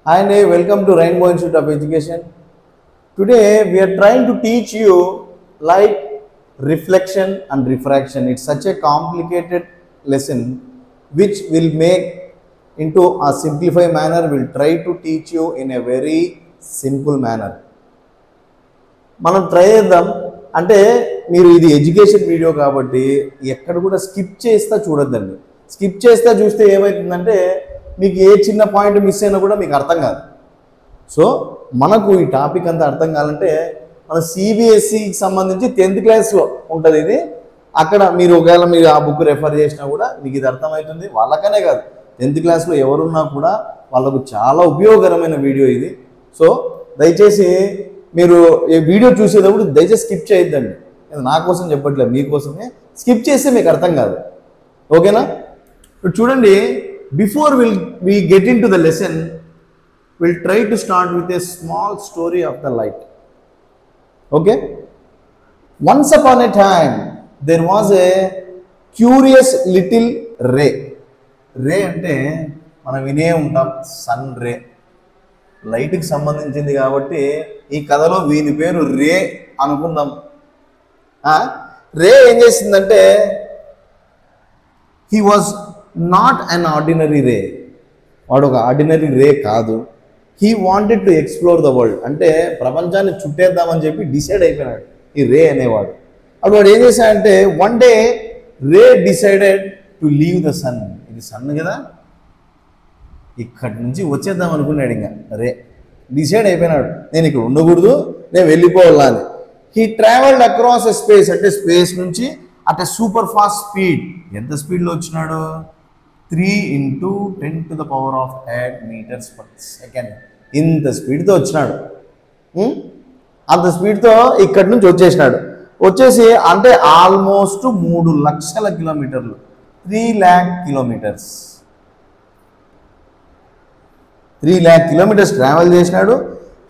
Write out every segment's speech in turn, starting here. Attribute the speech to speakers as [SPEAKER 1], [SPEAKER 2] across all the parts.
[SPEAKER 1] Hi and welcome to Rainbow Institute of Education. Today we are trying to teach you light, reflection and refraction. It's such a complicated lesson which will make into a simplified manner. We'll try to teach you in a very simple manner. మనం try చేద్దాం. అంటే మీరు ఇది education video కాబట్టి ఎక్కడ కూడా skip చేస్తా చూడొద్దండి. Skip చేస్తా చూస్తే ఏమవుతుందంటే మీకు ఏ చిన్న పాయింట్ మిస్ అయినా కూడా మీకు అర్థం కాదు. సో మనకు ఈ టాపిక్ అంతా అర్థం కావాలంటే మన సిబిఎస్ఈకి సంబంధించి 10th క్లాస్లో ఉంటుంది ఇది. అక్కడ మీరు ఒకవేళ మీరు ఆ బుక్ రెఫర్ చేసినా కూడా మీకు ఇది అర్థమవుతుంది. వాళ్ళకనే కాదు 10th క్లాస్లో ఎవరున్నా కూడా వాళ్ళకు చాలా ఉపయోగకరమైన వీడియో ఇది. సో దయచేసి మీరు ఈ వీడియో చూసేటప్పుడు దయచేసి స్కిప్ చేయొద్దండి. నేను నా కోసం చెప్పట్లేదు, మీకోసమే. స్కిప్ చేస్తే మీకు అర్థం కాదు. ఓకేనా? ఇప్పుడు చూడండి, before we get into the lesson, we'll try to start with a small story of the light. Okay? Once upon a time, there was a curious little ray. రే అంటే మనం వినే ఉంటాం, సన్ రే. లైట్కి సంబంధించింది కాబట్టి ఈ కథలో వీని పేరు రే అనుకుందాం. రే ఏం చేసిందంటే, he was not an ordinary Ray. వాడు ఒక ఆర్డినరీ రే కాదు. He wanted to explore the world. అంటే ప్రపంచాన్ని చుట్టేద్దామని చెప్పి డిసైడ్ అయిపోయినాడు ఈ రే అనేవాడు. అప్పుడు వాడు ఏం చేశాడంటే, one day ray decided to leave the sun. ఇది సన్ కదా, ఇక్కడి నుంచి వచ్చేద్దాం అనుకున్నాడు. ఇంకా రే డిసైడ్ అయిపోయినాడు, నేను ఇక్కడ ఉండకూడదు, నేను వెళ్ళిపోవాలా అని. He travelled across a space. అంటే స్పేస్ నుంచి at a super fast speed. ఎంత స్పీడ్లో వచ్చినాడు? 3 × 10⁸ meters per second. ఇంత స్పీడ్తో వచ్చినాడు. అంత స్పీడ్తో ఇక్కడి నుంచి వచ్చేసినాడు. వచ్చేసి అంటే ఆల్మోస్ట్ 3 లక్షల కిలోమీటర్లు, 3 lakh kilometers. 3 lakh kilometers travel చేసినాడు.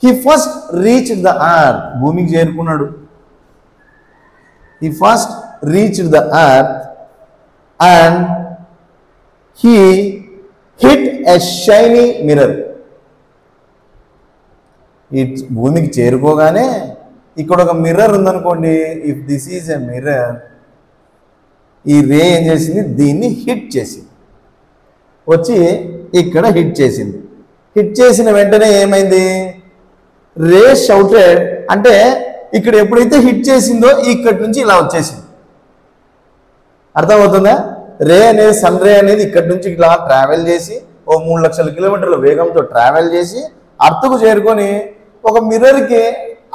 [SPEAKER 1] He first reached the earth. భూమికి చేరుకున్నాడు. He first reached the earth and he hit a shiny mirror. ఈ భూమికి చేరుకోగానే ఇక్కడ ఒక మిర్రర్ ఉందనుకోండి. If this is a mirror, ఈ రే ఏం చేసింది? దీన్ని హిట్ చేసింది. వచ్చి ఇక్కడ హిట్ చేసింది. హిట్ చేసిన వెంటనే ఏమైంది? రే షౌటెడ్. అంటే ఇక్కడ ఎప్పుడైతే హిట్ చేసిందో ఇక్కడి నుంచి ఇలా వచ్చేసింది. అర్థమవుతుందా? రే అనేది, సన్ రే అనేది ఇక్కడి నుంచి ఇలా ట్రావెల్ చేసి 3 లక్షల కిలోమీటర్ల వేగంతో ట్రావెల్ చేసి అర్త్కు చేరుకొని ఒక మిర్రర్కి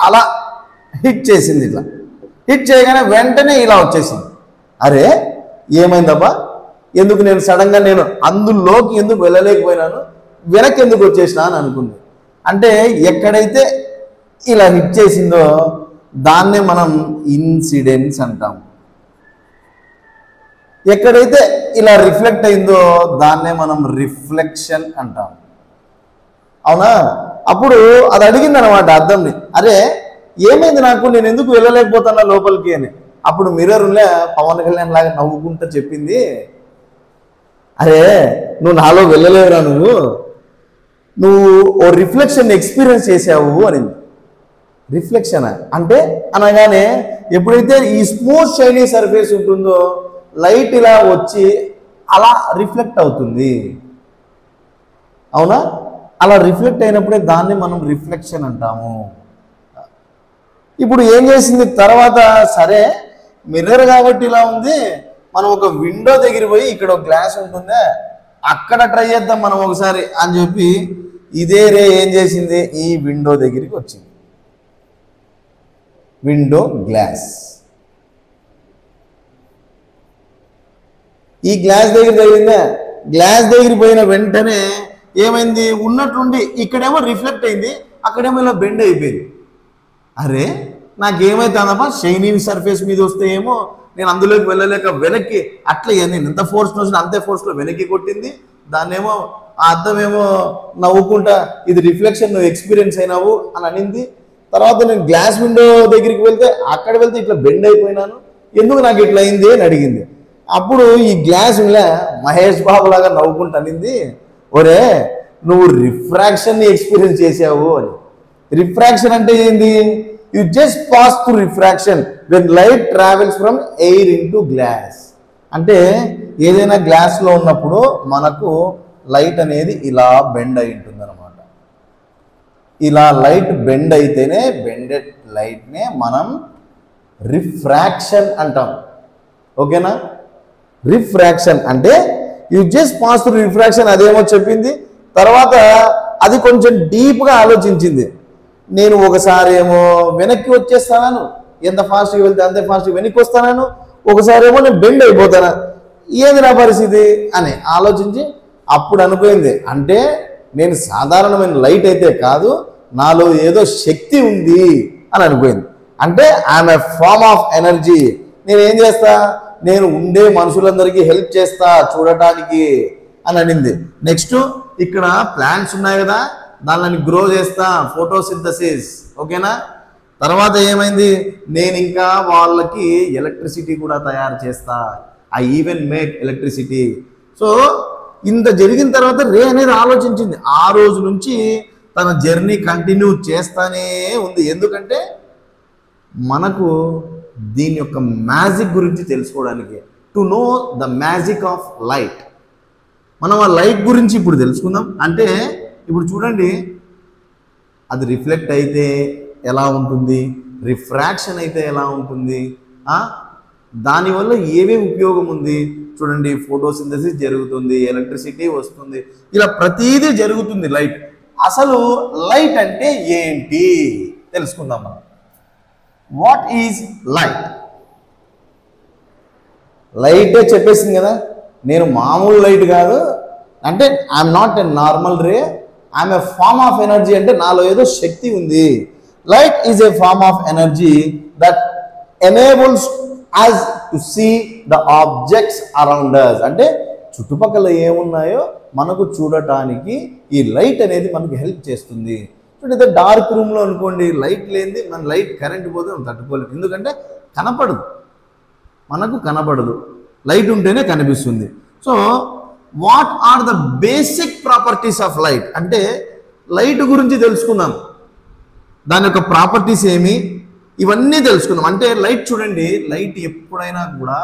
[SPEAKER 1] అలా హిట్ చేసింది. ఇట్లా హిట్ చేయగానే వెంటనే ఇలా వచ్చేసింది. అరే ఏమైందబ్బా, ఎందుకు నేను సడన్గా నేను అందులోకి ఎందుకు వెళ్ళలేకపోయినాను, వెనక్కి ఎందుకు వచ్చేసినా అని అనుకుంది. అంటే ఎక్కడైతే ఇలా హిట్ చేసిందో దాన్నే మనం ఇన్సిడెన్స్ అంటాం. ఎక్కడైతే ఇలా రిఫ్లెక్ట్ అయిందో దాన్నే మనం రిఫ్లెక్షన్ అంటాం. అవునా? అప్పుడు అది అడిగింది అనమాట అద్దంని, అరే ఏమైంది నాకు, నేను ఎందుకు వెళ్ళలేకపోతున్నా లోపలికి అని. అప్పుడు మిర్రర్లే పవన్ కళ్యాణ్ లాగా నవ్వుకుంటూ చెప్పింది, అరే నువ్వు నాలో వెళ్ళలేవురా, నువ్వు ఓ రిఫ్లెక్షన్ ఎక్స్పీరియన్స్ చేసావు అనింది. రిఫ్లెక్షన్ అంటే అనగానే ఎప్పుడైతే ఈ స్మూత్ షైనీ సర్ఫేస్ ఉంటుందో లైట్ ఇలా వచ్చి అలా రిఫ్లెక్ట్ అవుతుంది. అవునా? అలా రిఫ్లెక్ట్ అయినప్పుడే దాన్ని మనం రిఫ్లెక్షన్ అంటాము. ఇప్పుడు ఏం చేసింది తర్వాత, సరే మిర్రర్ కాబట్టి ఇలా ఉంది, మనం ఒక విండో దగ్గర పోయి ఇక్కడ ఒక గ్లాస్ ఉంటుందే అక్కడ ట్రై చేద్దాం మనం ఒకసారి అని చెప్పి ఇదే రే ఏం చేసింది? ఈ విండో దగ్గరికి వచ్చింది. Window glass. ఈ గ్లాస్ దగ్గర జరిగిందా? గ్లాస్ దగ్గర పోయిన వెంటనే ఏమైంది? ఉన్నట్లుండి ఇక్కడేమో రిఫ్లెక్ట్ అయింది, అక్కడేమో ఇలా బెండ్ అయిపోయింది. అరే నాకేమైతుందమ్మా, షైనీ సర్ఫేస్ మీద వస్తే ఏమో నేను అందులోకి వెళ్ళలేక వెనక్కి అట్లా నేను ఎంత ఫోర్స్ వచ్చినా అంతే ఫోర్స్లో వెనక్కి కొట్టింది. దాన్నేమో ఆ అర్థమేమో నవ్వుకుంటా, ఇది రిఫ్లెక్షన్, నువ్వు ఎక్స్పీరియన్స్ అయినావు అని అనింది. తర్వాత నేను గ్లాస్ విండో దగ్గరికి వెళ్తే అక్కడ వెళ్తే ఇట్లా బెండ్ అయిపోయినాను, ఎందుకు నాకు ఇట్లా అయింది అని అడిగింది. అప్పుడు ఈ గ్లాస్ మహేష్ బాబు లాగా నవ్వుకుంటూ అనింది, ఒరే నువ్వు రిఫ్రాక్షన్ని ఎక్స్పీరియన్స్ చేసావు అని. రిఫ్రాక్షన్ అంటే ఏంది? You just pass through refraction when light travels from air into glass. అంటే ఏదైనా గ్లాస్లో ఉన్నప్పుడు మనకు లైట్ అనేది ఇలా బెండ్ అయి ఉంటుంది అనమాట. ఇలా లైట్ బెండ్ అయితేనే బెండెడ్ లైట్నే మనం రిఫ్రాక్షన్ అంటాం. ఓకేనా? రిఫ్రాక్షన్ అంటే you just pass through refraction. అదేమో చెప్పింది. తర్వాత అది కొంచెం డీప్గా ఆలోచించింది. నేను ఒకసారి ఏమో వెనక్కి వచ్చేస్తాను, ఎంత ఫాస్ట్గా వెళ్తే అంతే ఫాస్ట్గా వెనక్కి వస్తాను, ఒకసారి ఏమో నేను బెండ్ అయిపోతాను, ఏది నా పరిస్థితి అని ఆలోచించి అప్పుడు అనుకుంది, అంటే నేను సాధారణమైన లైట్ అయితే కాదు, నాలో ఏదో శక్తి ఉంది అని అనుకుంది. అంటే I'm a form of energy. నేను ఏం చేస్తా, నేను ఉండే మనుషులందరికీ హెల్ప్ చేస్తా చూడటానికి అని అనింది. నెక్స్ట్ ఇక్కడ ప్లాంట్స్ ఉన్నాయి కదా, దానిని గ్రో చేస్తా, ఫోటోసింథసిస్. ఓకేనా? తర్వాత ఏమైంది, నేను ఇంకా వాళ్ళకి ఎలక్ట్రిసిటీ కూడా తయారు చేస్తా, I even make electricity. So ఇంత జరిగిన తర్వాత రే అనేది ఆలోచించింది. ఆ రోజు నుంచి తన జర్నీ కంటిన్యూ చేస్తానే ఉంది. ఎందుకంటే మనకు దీని యొక్క మ్యాజిక్ గురించి తెలుసుకోవడానికి, to know the magic of light. మనం ఆ లైట్ గురించి ఇప్పుడు తెలుసుకుందాం. అంటే ఇప్పుడు చూడండి, అది రిఫ్లెక్ట్ అయితే ఎలా ఉంటుంది, రిఫ్రాక్షన్ అయితే ఎలా ఉంటుంది, దానివల్ల ఏమేమి ఉపయోగం ఉంది చూడండి. ఫోటోసింథసిస్ జరుగుతుంది, ఎలక్ట్రిసిటీ వస్తుంది, ఇలా ప్రతిదీ జరుగుతుంది లైట్. అసలు లైట్ అంటే ఏంటి తెలుసుకుందాం మనం. What is light? లైటే చెప్పేసింది కదా, నేను మామూలు లైట్ కాదు, అంటే I'm not a normal ray, I'm a form of energy. అంటే నాలో ఏదో శక్తి ఉంది. Light is a form of energy that enables us to see the objects around us. అంటే చుట్టుపక్కల ఏమున్నాయో మనకు చూడటానికి ఈ లైట్ అనేది మనకు హెల్ప్ చేస్తుంది. చూడండి, డార్క్ రూమ్లో అనుకోండి, లైట్ లేనిది మన లైట్ కరెంట్ పోతే మనం తట్టుకోలేము. ఎందుకంటే కనపడదు, మనకు కనపడదు, లైట్ ఉంటేనే కనిపిస్తుంది. So what are the basic properties of light? అంటే లైట్ గురించి తెలుసుకుందాం, దాని యొక్క ప్రాపర్టీస్ ఏమి, ఇవన్నీ తెలుసుకుందాం. అంటే లైట్ చూడండి, లైట్ ఎప్పుడైనా కూడా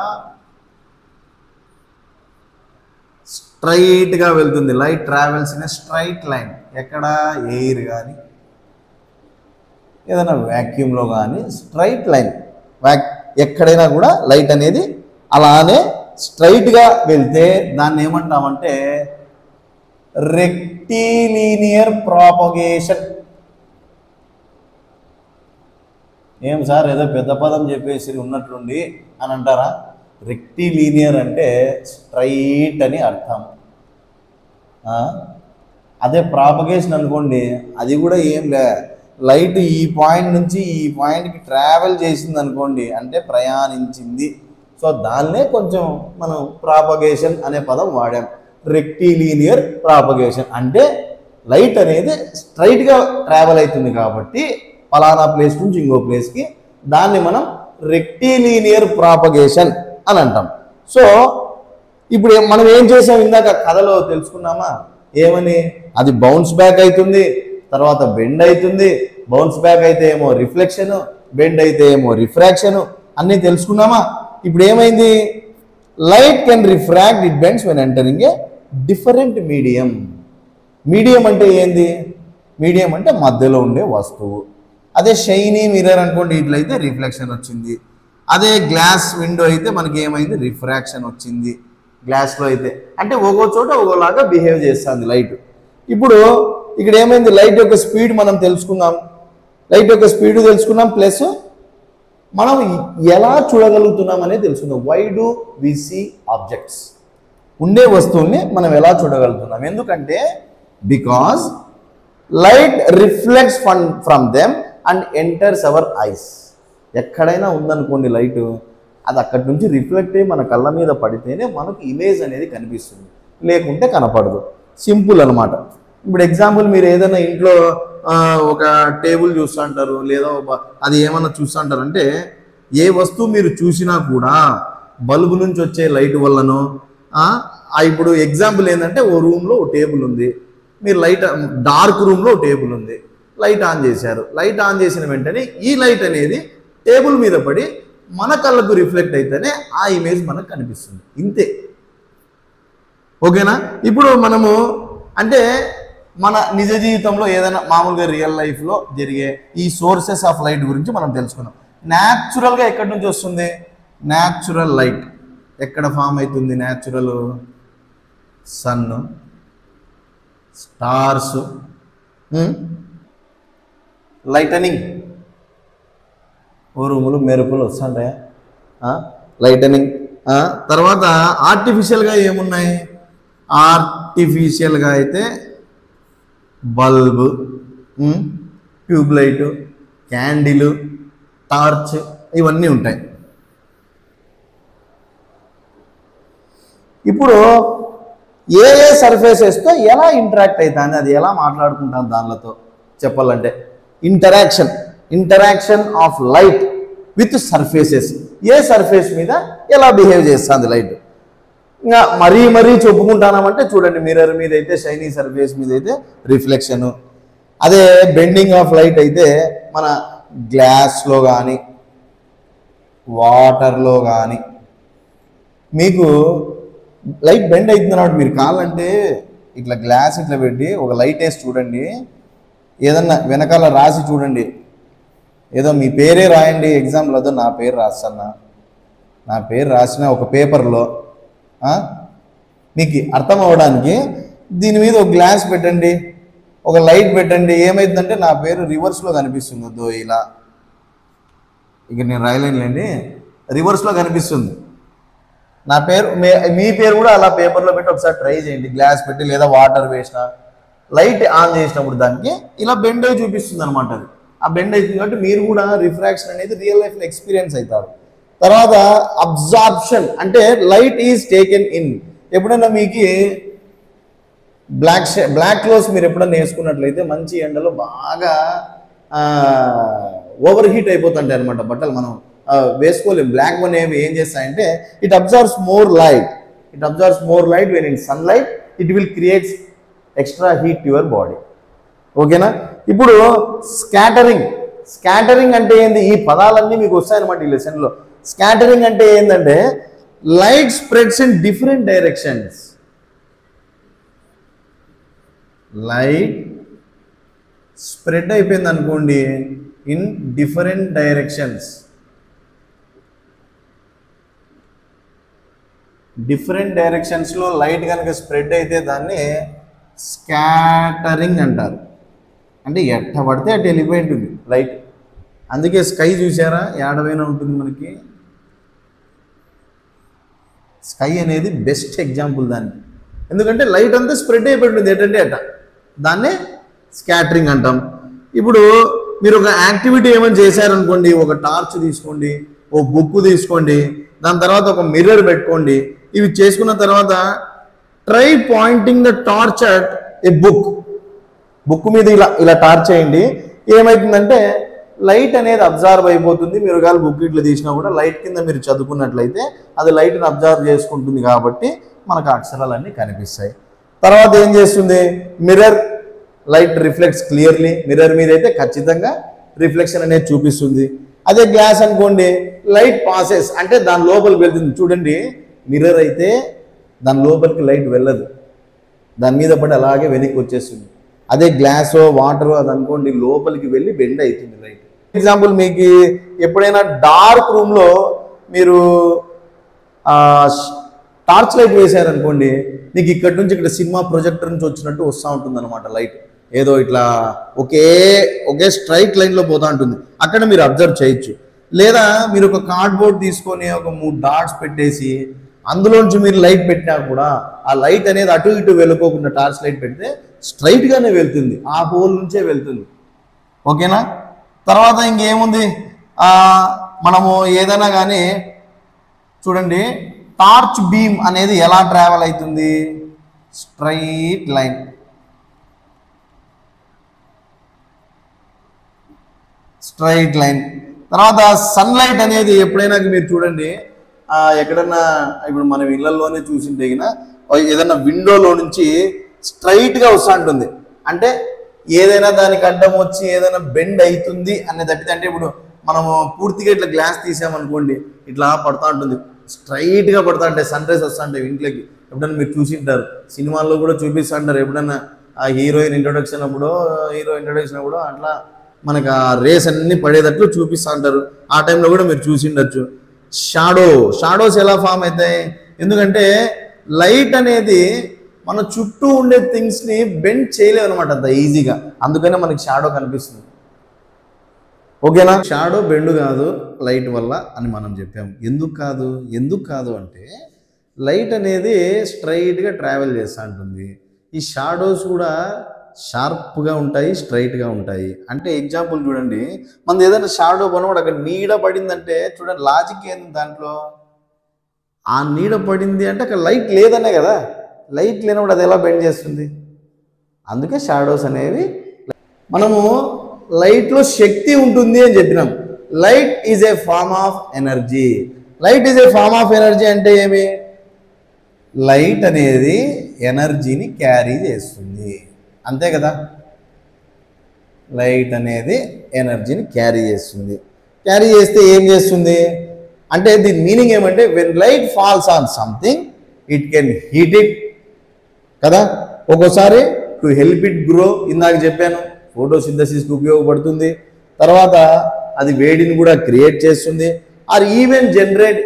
[SPEAKER 1] స్ట్రైట్గా వెళ్తుంది. Light travels in a straight line. ఎక్కడ ఎయిర్ కానీ ఏదైనా వ్యాక్యూమ్లో కానీ స్ట్రైట్ లైన్, ఎక్కడైనా కూడా లైట్ అనేది అలానే స్ట్రైట్గా వెళ్తే దాన్ని ఏమంటామంటే రెక్టిలీనియర్ ప్రాపగేషన్. ఏం సార్ ఏదో పెద్ద పదం చెప్పేసి ఉన్నట్లుండి అని అంటారా? రెక్టిలీనియర్ అంటే స్ట్రైట్ అని అర్థం. అదే ప్రాపగేషన్ అనుకోండి, అది కూడా ఏం లే, లైట్ ఈ పాయింట్ నుంచి ఈ పాయింట్కి ట్రావెల్ చేసింది అనుకోండి, అంటే ప్రయాణించింది. సో దాన్నే కొంచెం మనం ప్రాపగేషన్ అనే పదం వాడాం. రెక్టిలీనియర్ ప్రాపగేషన్ అంటే లైట్ అనేది స్ట్రైట్గా ట్రావెల్ అవుతుంది కాబట్టి పలానా ప్లేస్ నుంచి ఇంకో ప్లేస్కి, దాన్ని మనం రెక్టిలీనియర్ ప్రాపగేషన్ అని అంటాం. సో ఇప్పుడు మనం ఏం చేసాం, ఇందాక కథలో తెలుసుకున్నామా ఏమని, అది బౌన్స్ బ్యాక్ అవుతుంది, తర్వాత బెండ్ అవుతుంది, బౌన్స్ బ్యాక్ అయితే ఏమో రిఫ్లెక్షను, బెండ్ అయితే ఏమో రిఫ్రాక్షను, అన్నీ తెలుసుకున్నామా. ఇప్పుడు ఏమైంది, light can refract, it bends when entering a different medium. Medium అంటే ఏంది, మీడియం అంటే మధ్యలో ఉండే వస్తువు. అదే షైనీ మిర్రర్ అనుకోండి, ఇట్లయితే రిఫ్లెక్షన్ వచ్చింది. అదే గ్లాస్ విండో అయితే మనకి ఏమైంది, రిఫ్రాక్షన్ వచ్చింది. గ్లాస్లో అయితే అంటే ఒక్కో చోట ఒక్కోలాగా బిహేవ్ చేస్తుంది లైట్. ఇప్పుడు ఇక్కడ ఏమైంది, లైట్ యొక్క స్పీడ్ మనం తెలుసుకుందాం, లైట్ యొక్క స్పీడ్ తెలుసుకున్నాం, ప్లస్ మనం ఎలా చూడగలుగుతున్నాం అనేది తెలుసుకుందాం. Why do we see objects? ఉండే వస్తువుల్ని మనం ఎలా చూడగలుగుతున్నాం? ఎందుకంటే because light reflects from them and enters our eyes. ఎక్కడైనా ఉందనుకోండి లైట్, అది అక్కడి నుంచి రిఫ్లెక్ట్ అయ్యి మన కళ్ళ మీద పడితేనే మనకు ఇమేజ్ అనేది కనిపిస్తుంది, లేకుంటే కనపడదు. సింపుల్ అనమాట. ఇప్పుడు ఎగ్జాంపుల్, మీరు ఏదైనా ఇంట్లో ఒక టేబుల్ చూస్తుంటారు, లేదా అది ఏమన్నా చూస్తుంటారు అంటే, ఏ వస్తువు మీరు చూసినా కూడా బల్బు నుంచి వచ్చే లైట్ వల్లనో, ఇప్పుడు ఎగ్జాంపుల్ ఏంటంటే, ఓ రూమ్లో ఓ టేబుల్ ఉంది, మీరు లైట్ డార్క్ రూమ్లో టేబుల్ ఉంది, లైట్ ఆన్ చేశారు. లైట్ ఆన్ చేసిన వెంటనే ఈ లైట్ అనేది టేబుల్ మీద పడి మన కళ్ళకు రిఫ్లెక్ట్ అయితేనే ఆ ఇమేజ్ మనకు కనిపిస్తుంది. ఇంతే. ఓకేనా? ఇప్పుడు మనము అంటే మన నిజ జీవితంలో ఏదైనా మామూలుగా రియల్ లైఫ్లో జరిగే ఈ సోర్సెస్ ఆఫ్ లైట్ గురించి మనం తెలుసుకున్నాం. న్యాచురల్గా ఎక్కడి నుంచి వస్తుంది? న్యాచురల్ లైట్ ఎక్కడ ఫామ్ అవుతుంది? న్యాచురల్ సన్, స్టార్స్, లైటనింగ్, ఉరుములు మెరుపులు వస్తుంటాయా? లైటనింగ్. తర్వాత ఆర్టిఫిషియల్గా ఏమున్నాయి? ఆర్టిఫిషియల్గా అయితే బల్బు, ట్యూబ్లైట్, క్యాండిల్, టార్చ్ ఇవన్నీ ఉంటాయి. ఇప్పుడు ఏ సర్ఫేసెస్తో ఎలా ఇంటరాక్ట్ అవుతుంది, అది ఎలా మాట్లాడుకుంటాం దానితో చెప్పాలంటే interaction of light with surfaces. A surface మీద ఎలా బిహేవ్ చేస్తుంది లైట్. ఇంకా మరీ చెప్పుకుంటానామంటే చూడండి, మిర్రర్ మీద అయితే షైనీ సర్ఫేస్ మీద అయితే రిఫ్లెక్షను. అదే బెండింగ్ ఆఫ్ లైట్ అయితే మన గ్లాస్లో కానీ వాటర్లో కానీ మీకు లైట్ బెండ్ అవుతుంది అన్నమాట. మీరు కావాలంటే ఇట్లా గ్లాస్ ఇట్లా పెట్టి ఒక లైట్ వేసి చూడండి, ఏదన్నా వెనకాల రాసి చూడండి, ఏదో మీ పేరే రాయండి. ఎగ్జాంపుల్ అదో నా పేరు రాస్తాను, నా పేరు రాసిన ఒక పేపర్లో మీకు అర్థం అవ్వడానికి దీని మీద ఒక గ్లాస్ పెట్టండి, ఒక లైట్ పెట్టండి. ఏమైందంటే నా పేరు రివర్స్లో కనిపిస్తుంది. వద్దు ఇలా ఇక నేను రాయలేనులేండి, రివర్స్లో కనిపిస్తుంది నా పేరు. మీ పేరు కూడా అలా పేపర్లో పెట్టి ఒకసారి ట్రై చేయండి. గ్లాస్ పెట్టి లేదా వాటర్ వేసిన లైట్ ఆన్ చేసినప్పుడు దానికి ఇలా బెండ్ అయి చూపిస్తుంది అనమాట. అది ఆ బెండ్ అవుతుంది కాబట్టి మీరు కూడా రిఫ్రాక్షన్ అనేది రియల్ లైఫ్లో ఎక్స్పీరియన్స్ అవుతారు. తర్వాత అబ్జార్ప్షన్ అంటే లైట్ ఈజ్ టేకెన్ ఇన్. ఎప్పుడైనా మీకు బ్లాక్ క్లోత్స్ మీరు ఎప్పుడైనా వేసుకున్నట్లయితే మంచి ఎండలో బాగా ఓవర్ హీట్ అయిపోతుంటాయి అనమాట బట్టలు, మనం వేసుకోలేము. బ్లాక్ వన్ ఏం చేస్తాయంటే it absorbs more light when in sunlight it will creates extra heat to your body. ఓకేనా? ఇప్పుడు స్కాటరింగ్ అంటే ఏంది? ఈ పదాలన్నీ మీకు వస్తాయన్నమాట ఈ లెసన్లో. స్కాటరింగ్ అంటే ఏంటంటే light spreads in different directions. Light spread అయిపోయింది అనుకోండి ఇన్ డిఫరెంట్ డైరెక్షన్స్. డిఫరెంట్ డైరెక్షన్స్లో లైట్ కనుక స్ప్రెడ్ అయితే దాన్ని స్కాటరింగ్ అంటారు. అంటే ఎట్ట పడితే అటు వెళ్ళిపోయి ఉంటుంది లైట్. అందుకే స్కై చూసారా ఏడవైనా ఉంటుంది మనకి. స్కై అనేది బెస్ట్ ఎగ్జాంపుల్ దానికి. ఎందుకంటే లైట్ అంతా స్ప్రెడ్ అయిపోయి ఉంటుంది ఏంటంటే అట్ట, దాన్నే స్కాటరింగ్ అంటాం. ఇప్పుడు మీరు ఒక యాక్టివిటీ ఏమైనా చేశారనుకోండి, ఒక టార్చ్ తీసుకోండి, ఒక బుక్ తీసుకోండి, దాని తర్వాత ఒక మిర్రర్ పెట్టుకోండి. ఇవి చేసుకున్న తర్వాత try pointing the torch at a book మీద ఇలా టార్చ్ చేయండి. ఏమవుతుందంటే లైట్ అనేది అబ్జర్వ్ అయిపోతుంది. మీరు కానీ బుక్ ఇట్లా తీసినా కూడా లైట్ కింద మీరు చదువుకున్నట్లయితే అది లైట్ని అబ్జర్వ్ చేసుకుంటుంది కాబట్టి మనకు అక్షరాలన్నీ కనిపిస్తాయి. తర్వాత ఏం చేస్తుంది? Mirror light reflects clearly. Mirror మీద అయితే ఖచ్చితంగా రిఫ్లెక్షన్ అనేది చూపిస్తుంది. అదే గ్లాస్ అనుకోండి, లైట్ పాసెస్ అంటే దాని లోపలికి వెళ్తుంది. చూడండి, మిర్రర్ అయితే దాని లోపలికి లైట్ వెళ్ళదు, దాని మీద పడి అలాగే వెనక్కి వచ్చేస్తుంది. అదే గ్లాసో వాటరో అది అనుకోండి లోపలికి వెళ్ళి బెండ్ అవుతుంది లైట్. ఎగ్జాంపుల్, మీకు ఎప్పుడైనా డార్క్ రూమ్లో మీరు టార్చ్ లైట్ వేసారనుకోండి, మీకు ఇక్కడ నుంచి ఇక్కడ సినిమా ప్రొజెక్టర్ నుంచి వచ్చినట్టు వస్తూ ఉంటుంది అనమాట లైట్. ఏదో ఇట్లా ఒకే స్ట్రైట్ లైన్లో పోతూ ఉంటుంది. అక్కడ మీరు అబ్జర్వ్ చేయొచ్చు. లేదా మీరు ఒక కార్డ్బోర్డ్ తీసుకొని ఒక 3 డాట్స్ పెట్టేసి అందులోంచి మీరు లైట్ పెట్టినా కూడా ఆ లైట్ అనేది అటు ఇటు వెళ్ళుకోకుండా టార్చ్ లైట్ పెడితే స్ట్రైట్గానే వెళ్తుంది, ఆ హోల్ నుంచే వెళ్తుంది. ఓకేనా? తర్వాత ఇంకేముంది, మనము ఏదైనా కానీ చూడండి, టార్చ్ బీమ్ అనేది ఎలా ట్రావెల్ అవుతుంది? Straight line. తర్వాత సన్లైట్ అనేది ఎప్పుడైనా మీరు చూడండి, ఎక్కడన్నా ఇప్పుడు మనం ఇళ్లలోనే చూసింటే ఏదైనా విండోలో నుంచి స్ట్రైట్గా వస్తూ ఉంటుంది. అంటే ఏదైనా దానికి అడ్డం వచ్చి ఏదైనా బెండ్ అవుతుంది అనే తప్పితే, అంటే ఇప్పుడు మనము పూర్తిగా ఇట్లా గ్లాస్ తీసామనుకోండి ఇట్లా పడుతూ ఉంటుంది, స్ట్రైట్గా పడుతూ ఉంటాయి, సన్ రైజ్ వస్తూ ఉంటాయి ఇంట్లోకి. ఎప్పుడైనా మీరు చూసింటారు, సినిమాల్లో కూడా చూపిస్తూ ఉంటారు. ఎప్పుడైనా ఆ హీరోయిన్ ఇంట్రొడక్షన్ అప్పుడు, హీరో ఇంట్రొడక్షన్ అప్పుడు అట్లా మనకు ఆ రేస్ అన్ని పడేటట్లు చూపిస్తూ ఉంటారు. ఆ టైంలో కూడా మీరు చూసిండొచ్చు. షాడోస్ ఎలా ఫామ్ అవుతాయి? ఎందుకంటే లైట్ అనేది మన చుట్టూ ఉండే థింగ్స్ని బెండ్ చేయలేవు అనమాట అంత ఈజీగా, అందుకనే మనకి షాడో కనిపిస్తుంది. ఓకేనా? షాడో బెండ్ కాదు లైట్ వల్ల అని మనం చెప్పాము. ఎందుకు కాదు అంటే లైట్ అనేది స్ట్రైట్గా ట్రావెల్ చేస్తూ ఉంటుంది. ఈ షాడోస్ కూడా షార్ప్గా ఉంటాయి, స్ట్రైట్గా ఉంటాయి. అంటే ఎగ్జాంపుల్ చూడండి, మనది ఏదైనా షాడో పడినప్పుడు అక్కడ నీడ పడిందంటే చూడండి, లాజిక్ ఏంది దాంట్లో? ఆ నీడ పడింది అంటే అక్కడ లైట్ లేదనే కదా. లైట్ లేనప్పుడు అది ఎలా బెండ్ చేస్తుంది? అందుకే షాడోస్ అనేవి. మనము లైట్లో శక్తి ఉంటుంది అని చెప్పినాం. Light is a form of energy. Light is a form of energy అంటే ఏమి? లైట్ అనేది ఎనర్జీని క్యారీ చేస్తుంది, అంతే కదా. లైట్ అనేది ఎనర్జీని క్యారీ చేస్తుంది. క్యారీ చేస్తే ఏం చేస్తుంది అంటే దీని మీనింగ్ ఏమంటే, when light falls on something it can heat it కదా. ఒక్కోసారి టు హెల్ప్ ఇట్ గ్రో, ఇందాక చెప్పాను, ఫోటోసింథసిస్కి ఉపయోగపడుతుంది. తర్వాత అది వేడిని కూడా క్రియేట్ చేస్తుంది. ఆర్ ఈవెన్ జనరేట్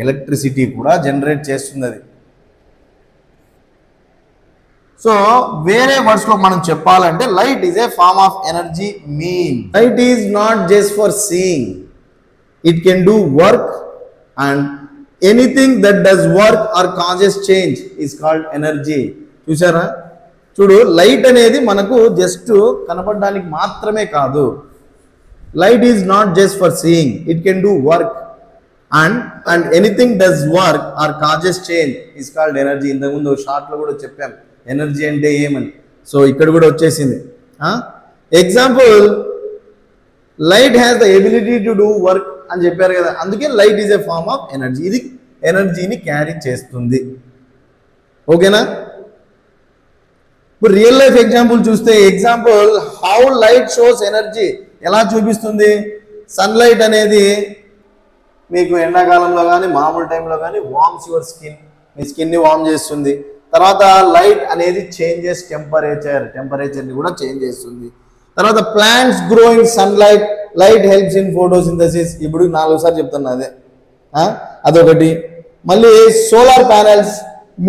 [SPEAKER 1] ఎలక్ట్రిసిటీ కూడా జనరేట్ చేస్తుంది అది. సో వేరే వర్డ్స్లో మనం చెప్పాలంటే light is a form of energy. Light is not just for seeing, it can do work, and anything that does work or causes change is called energy. చూసారా? చూడు, light అనేది మనకు జస్ట్ కనపడడానికి మాత్రమే కాదు. Light is not just for seeing, it can do work, and anything does work or causes change is called energy. ఇంతకుముందు షార్ట్లో కూడా చెప్పాం ఎనర్జీ అంటే ఏమని. సో ఇక్కడ కూడా వచ్చేసింది. Example, light has the ability to do work అని చెప్పారు కదా, అందుకే light is a form of energy. ఇది ఎనర్జీని క్యారీ చేస్తుంది. ఓకేనా? ఇప్పుడు రియల్ లైఫ్ ఎగ్జాంపుల్ చూస్తే, example how light shows energy. ఎలా చూపిస్తుంది? సన్లైట్ అనేది మీకు ఎండాకాలంలో కానీ మామూలు టైంలో కానీ వార్మ్స్ యువర్ స్కిన్, మీ స్కిన్ని వార్మ్ చేస్తుంది. తర్వాత లైట్ అనేది చేంజెస్ టెంపరేచర్ని కూడా చేంజ్ చేస్తుంది. తర్వాత plants grow in sunlight, light helps in photosynthesis. ఇప్పుడు 4 సార్లు చెప్తున్నా అదే, అదొకటి. మళ్ళీ solar panels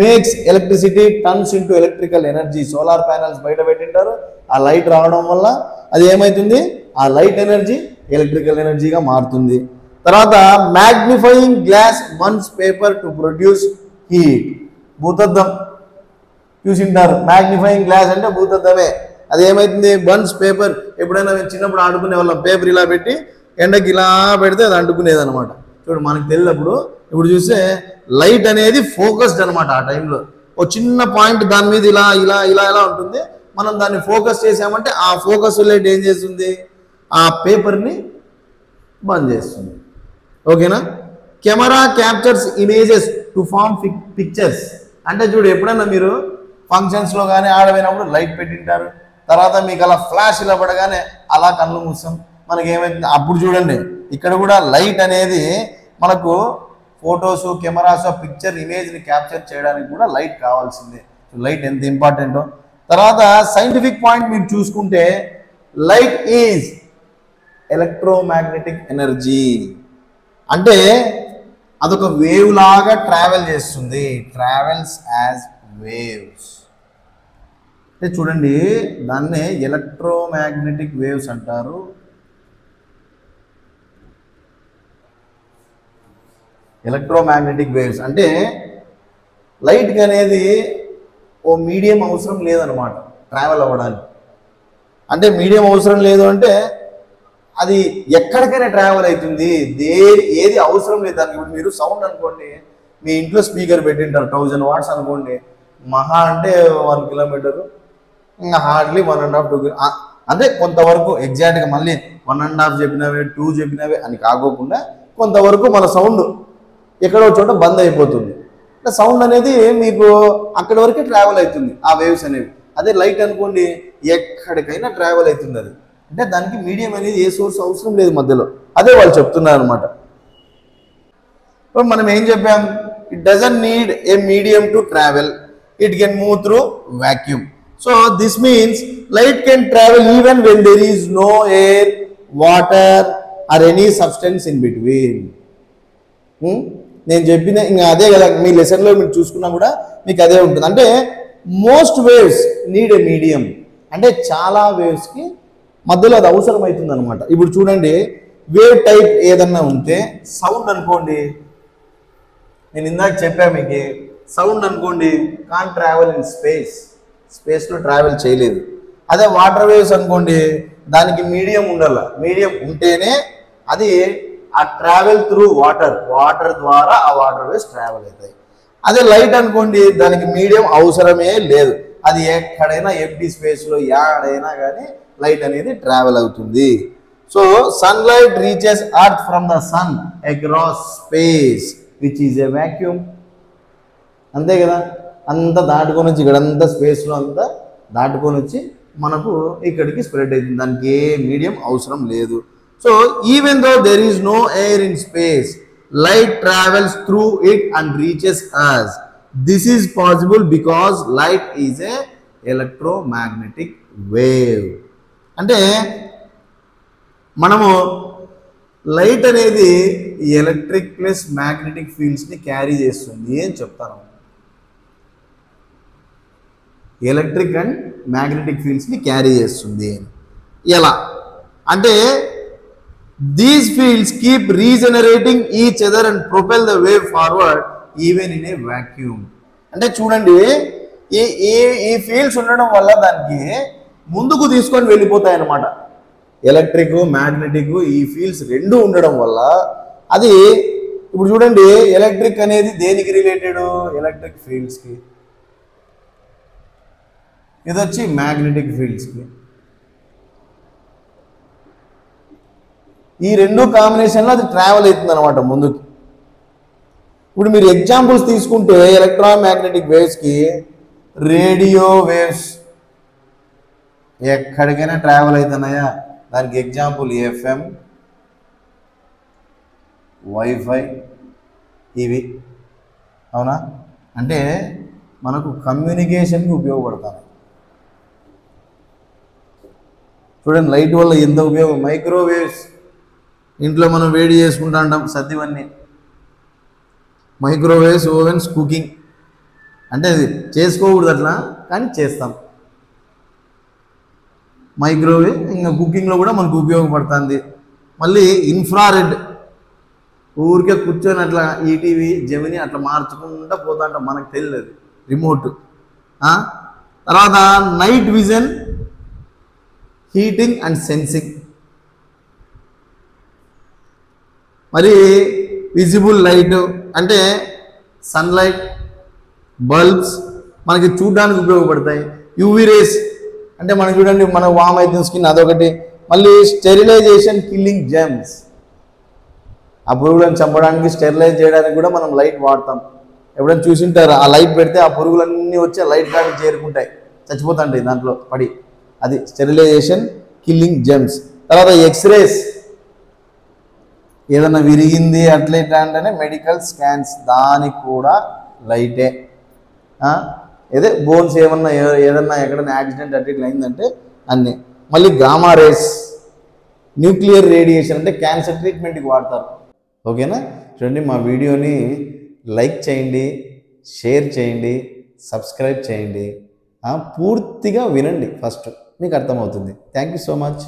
[SPEAKER 1] makes electricity turns into electrical energy. Solar panels బయట పెట్టింటారు, ఆ లైట్ రావడం వల్ల అది ఏమవుతుంది? ఆ లైట్ ఎనర్జీ ఎలక్ట్రికల్ ఎనర్జీగా మారుతుంది. తర్వాత magnifying glass burns paper to produce heat. భూతద్దం చూసింటారు, మ్యాగ్నిఫైయింగ్ గ్లాస్ అంటే భూతద్దమే. అది ఏమవుతుంది? Burns paper. ఎప్పుడైనా మేము చిన్నప్పుడు ఆడుకునే వాళ్ళం, పేపర్ ఇలా పెట్టి ఎండకి ఇలా పెడితే అది అంటుకునేది అనమాట. చూడు, మనకు తెలియనప్పుడు ఇప్పుడు చూస్తే లైట్ అనేది ఫోకస్డ్ అనమాట. ఆ టైంలో ఓ చిన్న పాయింట్ దాని మీద ఇలా ఇలా ఇలా ఇలా ఉంటుంది. మనం దాన్ని ఫోకస్ చేసామంటే ఆ ఫోకస్ లైట్ ఏం చేస్తుంది? ఆ పేపర్ని బంద్ చేస్తుంది. ఓకేనా? Camera captures images to form pictures. అంటే చూడు, ఎప్పుడైనా మీరు ఫంక్షన్స్లో కానీ ఆడపోయినప్పుడు లైట్ పెట్టింటారు, తర్వాత మీకు అలా ఫ్లాష్ ఇలా పడగానే అలా కళ్ళు మూస్తాం, మనకి ఏమైతుంది? అప్పుడు చూడండి, ఇక్కడ కూడా లైట్ అనేది మనకు ఫొటోస్, కెమెరాస్, పిక్చర్ ఇమేజ్ని క్యాప్చర్ చేయడానికి కూడా లైట్ కావాల్సిందే. లైట్ ఎంత ఇంపార్టెంటో. తర్వాత సైంటిఫిక్ పాయింట్ మీరు చూసుకుంటే, లైట్ ఈజ్ ఎలక్ట్రోమాగ్నెటిక్ ఎనర్జీ. అంటే అదొక వేవ్ లాగా ట్రావెల్ చేస్తుంది, ట్రావెల్స్ యాజ్ వేవ్స్. అంటే చూడండి, దాన్నే ఎలక్ట్రోమాగ్నెటిక్ వేవ్స్ అంటారు. ఎలక్ట్రోమాగ్నెటిక్ వేవ్స్ అంటే లైట్కి అనేది ఓ మీడియం అవసరం లేదనమాట ట్రావెల్ అవ్వడానికి. అంటే మీడియం అవసరం లేదు అంటే అది ఎక్కడికైనా ట్రావెల్ అవుతుంది, ఏది అవసరం లేదు దానికి. ఇప్పుడు మీరు సౌండ్ అనుకోండి, మీ ఇంట్లో స్పీకర్ పెట్టింటారు 1000 వాట్స్ అనుకోండి, మహా అంటే 1 కిలోమీటరు, ఇంకా హార్డ్లీ 1.5 2 అంటే కొంతవరకు ఎగ్జాక్ట్గా మళ్ళీ 1.5 చెప్పినవే 2 చెప్పినవే అని కాకోకుండా కొంతవరకు మన సౌండ్ ఎక్కడో చోట బంద్ అయిపోతుంది. సౌండ్ అనేది మీకు అక్కడి వరకే ట్రావెల్ అవుతుంది ఆ వేవ్స్ అనేవి. అదే లైట్ అనుకోండి ఎక్కడికైనా ట్రావెల్ అవుతుంది అది. అంటే దానికి మీడియం అనేది ఏ సోర్స్ అవసరం లేదు మధ్యలో. అదే వాళ్ళు చెప్తున్నారు అనమాట. ఇప్పుడు మనం ఏం చెప్పాం, it doesn't need a medium to travel, it can move through vacuum. So this means light can travel even when there is no air, water or any substance in between. నేను చెప్పిన ఇంకా అదే కదా, మీ లెసన్లో మీరు చూసుకున్నా కూడా మీకు అదే ఉంటుంది. అంటే most waves need a medium, అంటే చాలా వేవ్స్కి మధ్యలో అది అవసరం అవుతుంది అనమాట. ఇప్పుడు చూడండి, వేవ్ టైప్ ఏదన్నా ఉంటే, సౌండ్ అనుకోండి, నేను ఇందాక చెప్పా మీకు, సౌండ్ అనుకోండి కాన్ ట్రావెల్ ఇన్ స్పేస్, స్పేస్లో ట్రావెల్ చేయలేదు. అదే వాటర్ వేవ్స్ అనుకోండి, దానికి మీడియం ఉండాలి, మీడియం ఉంటేనే అది ఆ ట్రావెల్ త్రూ వాటర్, వాటర్ ద్వారా ఆ వాటర్ వేవ్స్ ట్రావెల్ అవుతాయి. అదే లైట్ అనుకోండి, దానికి మీడియం అవసరమే లేదు, అది ఎక్కడైనా ఎంటీ స్పేస్లో ఎక్కడైనా కానీ లైట్ అనేది ట్రావెల్ అవుతుంది. So sunlight reaches earth from the sun across space which is a vacuum. అంతే కదా, అంతా దాటుకొని వచ్చి ఇక్కడంతా స్పేస్లో అంతా దాటుకొని వచ్చి మనకు ఇక్కడికి స్ప్రెడ్ అవుతుంది, దానికి ఏ మీడియం అవసరం లేదు. So even though there is no air in space, light travels through it and reaches us. This is possible because light is a electromagnetic wave. అంటే మనము లైట్ అనేది ఎలక్ట్రిక్ ప్లస్ మ్యాగ్నెటిక్ ఫీల్డ్స్ని క్యారీ చేస్తుంది అని చెప్తాను. Electric and magnetic ఫీల్డ్స్ని carry చేస్తుంది. ఎలా అంటే, these fields keep regenerating each other and propel the wave forward even in a vacuum. అంటే చూడండి, ఈ ఈ ఫీల్డ్స్ ఉండడం వల్ల దానికి ముందుకు తీసుకొని వెళ్ళిపోతాయి అన్నమాట. ఎలక్ట్రిక్ మ్యాగ్నెటిక్ ఈ ఫీల్డ్స్ రెండు ఉండడం వల్ల అది, ఇప్పుడు చూడండి ఎలక్ట్రిక్ అనేది దేనికి రిలేటెడ్, ఎలక్ట్రిక్ ఫీల్డ్స్కి, ఇది వచ్చి మ్యాగ్నెటిక్ ఫీల్డ్స్కి. ఈ రెండు కాంబినేషన్లో అది ట్రావెల్ అవుతుంది అనమాట ముందుకి. ఇప్పుడు మీరు ఎగ్జాంపుల్స్ తీసుకుంటే ఎలక్ట్రోమాగ్నెటిక్ వేవ్స్కి, రేడియో వేవ్స్ ఎక్కడికైనా ట్రావెల్ అవుతున్నాయా, దానికి ఎగ్జాంపుల్ ఎఫ్ఎం, వైఫై, ఇవి. అవునా, అంటే మనకు కమ్యూనికేషన్కి ఉపయోగపడతాయి. చూడండి లైట్ వల్ల ఎంత ఉపయోగం. మైక్రోవేవ్స్, ఇంట్లో మనం వేడి చేసుకుంటా ఉంటాం సర్దివన్నీ, మైక్రోవేవ్స్, ఓవెన్స్, కుకింగ్, అంటే అది చేసుకోకూడదు అట్లా కానీ చేస్తాం. మైక్రోవేవ్ ఇంకా కుకింగ్లో కూడా మనకు ఉపయోగపడుతుంది. మళ్ళీ ఇన్ఫ్రారెడ్, ఊరికే కూర్చొని అట్లా ఈటీవీ జెమిని అట్లా మార్చుకుంటూ పోతా ఉంటాం, మనకు తెలియదు రిమోట్. తర్వాత night vision, heating and sensing. మరి విజిబుల్ లైట్ అంటే సన్లైట్, బల్బ్స్ మనకి చూడడానికి ఉపయోగపడతాయి. యూవీ రేస్ అంటే మనం చూడండి మన వామ్ అవుతుంది స్కిన్, అదొకటి. మళ్ళీ స్టెరిలైజేషన్, కిల్లింగ్ జెమ్స్, ఆ పురుగులను చంపడానికి స్టెరిలైజ్ చేయడానికి కూడా మనం లైట్ వాడతాం. ఎప్పుడైనా చూసింటారు, ఆ లైట్ పెడితే ఆ పురుగులన్నీ వచ్చి ఆ లైట్ కాడికి చేరుకుంటాయి, చచ్చిపోతాంటాయి దాంట్లో పడి. అది స్టెరిలైజేషన్, కిల్లింగ్ జెమ్స్. తర్వాత ఎక్స్రేస్, ఏదన్నా విరిగింది అట్లా ఇట్లా అంటేనే మెడికల్ స్కాన్స్, దానికి కూడా లైటే. ఏదే బోన్స్ ఏమన్నా ఏదన్నా ఎక్కడైనా యాక్సిడెంట్ అట్లా ఇట్లా అయిందంటే అన్నీ. మళ్ళీ గామా రేస్, న్యూక్లియర్ రేడియేషన్ అంటే క్యాన్సర్ ట్రీట్మెంట్కి వాడతారు. ఓకేనా, చూడండి మా వీడియోని లైక్ చేయండి, షేర్ చేయండి, సబ్స్క్రైబ్ చేయండి, పూర్తిగా వినండి, ఫస్ట్ మీకు అర్థమవుతుంది. Thank you so much.